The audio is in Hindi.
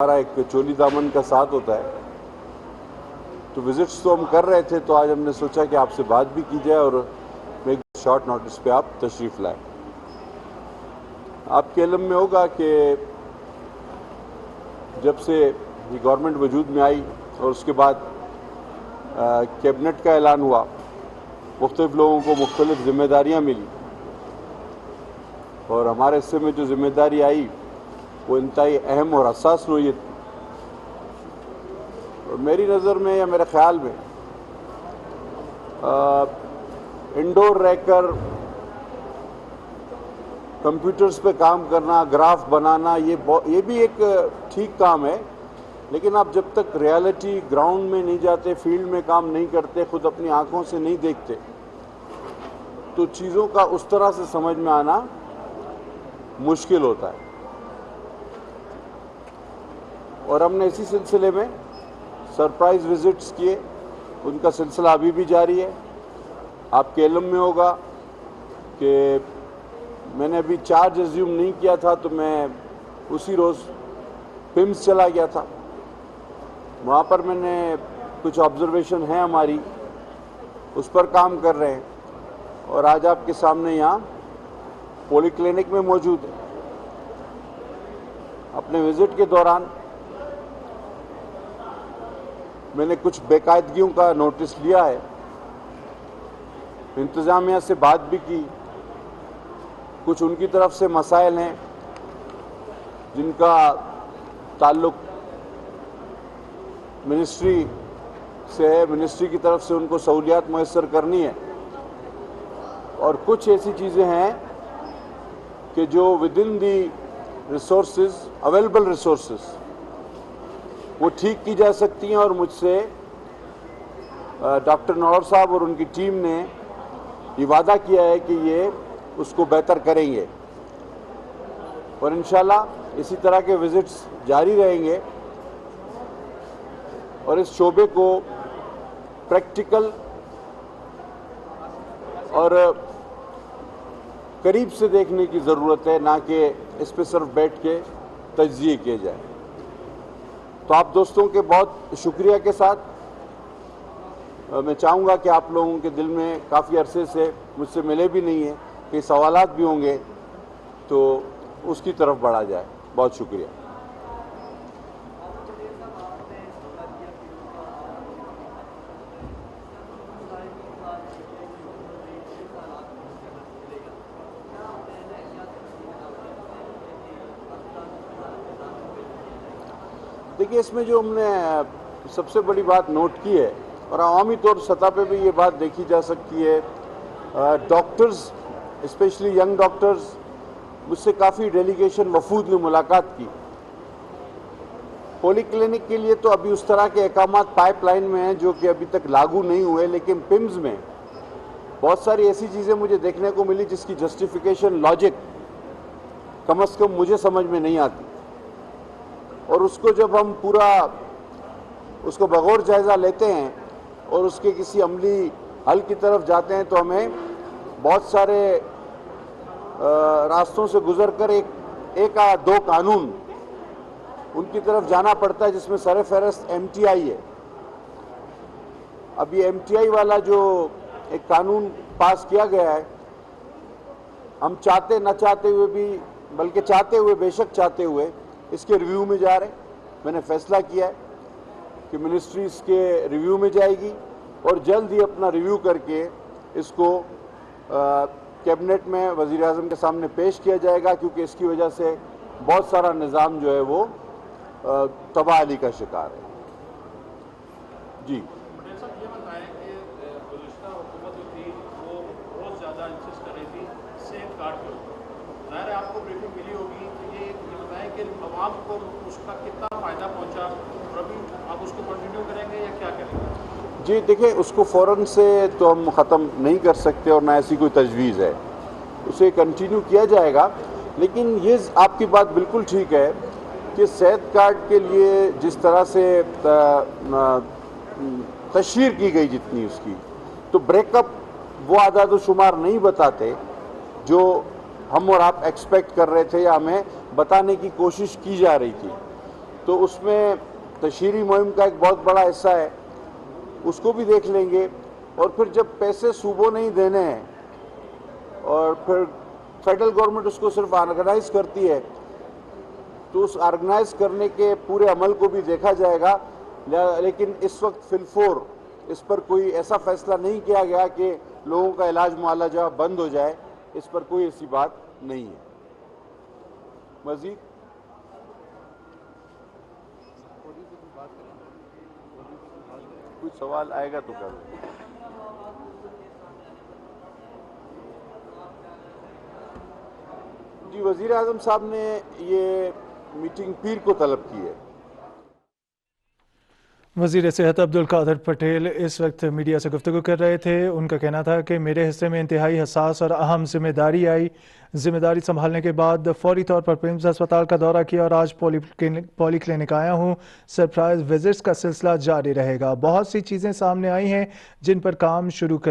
हमारा एक चोली दामन का साथ होता है, तो विजिट्स तो हम कर रहे थे, तो आज हमने सोचा कि आपसे बात भी की जाए और एक शॉर्ट नोटिस पे आप तशरीफ़ लाएं। आपके इल्म में होगा कि जब से ये गवर्नमेंट वजूद में आई और उसके बाद कैबिनेट का ऐलान हुआ, मुख्तलिफ लोगों को मुख्तलिफ ज़िम्मेदारियाँ मिली और हमारे हिस्से में जो ज़िम्मेदारी आई वो इंतहाई अहम और हसास नोयत थी। और मेरी नज़र में या मेरे ख्याल में इंडोर रहकर कंप्यूटर्स पे काम करना, ग्राफ बनाना, ये भी एक ठीक काम है, लेकिन आप जब तक रियलिटी ग्राउंड में नहीं जाते, फील्ड में काम नहीं करते, खुद अपनी आंखों से नहीं देखते, तो चीज़ों का उस तरह से समझ में आना मुश्किल होता है। और हमने इसी सिलसिले में सरप्राइज़ विजिट्स किए, उनका सिलसिला अभी भी जारी है। आपके इल्म में होगा कि मैंने अभी चार्ज एज्यूम नहीं किया था, तो मैं उसी रोज़ पिम्स चला गया था। वहाँ पर मैंने कुछ ऑब्जर्वेशन है हमारी, उस पर काम कर रहे हैं और आज आपके सामने यहाँ पॉलीक्लिनिक में मौजूद है। अपने विज़िट के दौरान मैंने कुछ बेकायदगियों का नोटिस लिया है, इंतज़ामिया से बात भी की, कुछ उनकी तरफ से मसाइल हैं जिनका ताल्लुक मिनिस्ट्री से है, मिनिस्ट्री की तरफ से उनको सहूलियात मैसर करनी है, और कुछ ऐसी चीज़ें हैं कि जो with in the resources, available resources, वो ठीक की जा सकती हैं। और मुझसे डॉक्टर नौर साहब और उनकी टीम ने ये वादा किया है कि ये उसको बेहतर करेंगे और इंशाल्लाह इसी तरह के विजिट्स जारी रहेंगे और इस शोबे को प्रैक्टिकल और करीब से देखने की ज़रूरत है, ना कि इस पर सिर्फ बैठ के तज्ज़िये किए जाए। तो आप दोस्तों के बहुत शुक्रिया के साथ मैं चाहूँगा कि आप लोगों के दिल में काफ़ी अरसे से मुझसे मिले भी नहीं है, कि सवालात भी होंगे तो उसकी तरफ बढ़ा जाए। बहुत शुक्रिया। देखिए, इसमें जो हमने सबसे बड़ी बात नोट की है और अवामी तौर सतह पे भी ये बात देखी जा सकती है, डॉक्टर्स, स्पेशली यंग डॉक्टर्स, मुझसे काफ़ी डेलीगेशन वफूद ने मुलाकात की। पॉलीक्लिनिक के लिए तो अभी उस तरह के अहकामात पाइपलाइन में हैं जो कि अभी तक लागू नहीं हुए, लेकिन पिम्स में बहुत सारी ऐसी चीज़ें मुझे देखने को मिली जिसकी जस्टिफिकेशन, लॉजिक कम अज़ कम मुझे समझ में नहीं आती, और उसको जब हम पूरा उसको बगौर जायज़ा लेते हैं और उसके किसी अमली हल की तरफ जाते हैं, तो हमें बहुत सारे रास्तों से गुजर कर एक या दो कानून उनकी तरफ जाना पड़ता है जिसमें सर फहरस्त MTI है। अब ये MTI वाला जो एक कानून पास किया गया है, हम चाहते न चाहते हुए भी, बल्कि चाहते हुए, बेशक चाहते हुए, इसके रिव्यू में जा रहे हैं। मैंने फैसला किया है कि मिनिस्ट्री इसके रिव्यू में जाएगी और जल्द ही अपना रिव्यू करके इसको कैबिनेट में वज़ीर आज़म के सामने पेश किया जाएगा, क्योंकि इसकी वजह से बहुत सारा निज़ाम जो है वो तबाही का शिकार है। जी, आपको ब्रीफिंग मिली होगी, तो ये बताएं कि आवाम को उसका कितना फ़ायदा पहुंचा और अभी आप उसको कंटिन्यू करेंगे या क्या करेंगे? जी, देखिए, उसको फ़ौरन से तो हम ख़त्म नहीं कर सकते और ना ऐसी कोई तजवीज़ है, उसे कंटिन्यू किया जाएगा। लेकिन ये आपकी बात बिल्कुल ठीक है कि सेहत कार्ड के लिए जिस तरह से तशहीर की गई जितनी उसकी, तो ब्रेकअप वो आदाद व शुमार नहीं बताते जो हम और आप एक्सपेक्ट कर रहे थे या हमें बताने की कोशिश की जा रही थी। तो उसमें तशहीरी मुहिम का एक बहुत बड़ा हिस्सा है, उसको भी देख लेंगे। और फिर जब पैसे सूबों नहीं देने हैं और फिर फेडरल गवर्नमेंट उसको सिर्फ ऑर्गेनाइज करती है, तो उस ऑर्गेनाइज करने के पूरे अमल को भी देखा जाएगा। लेकिन इस वक्त फिलफोर इस पर कोई ऐसा फैसला नहीं किया गया कि लोगों का इलाज मुआलजा बंद हो जाए, इस पर कोई ऐसी बात नहीं है। मजीद कोई सवाल आएगा तो कर। जी, वजीर आजम साहब ने ये मीटिंग पीर को तलब की है। वज़ीर सेहत अब्दुल कादिर पटेल इस वक्त मीडिया से गुफ्तगू कर रहे थे। उनका कहना था कि मेरे हिस्से में इंतहाई हसास और अहम जिम्मेदारी आई। जिम्मेदारी संभालने के बाद फौरी तौर पर प्रिम्स अस्पताल का दौरा किया और आज पॉली क्लिनिक आया हूँ। सरप्राइज विजिट्स का सिलसिला जारी रहेगा। बहुत सी चीज़ें सामने आई हैं जिन पर काम शुरू कर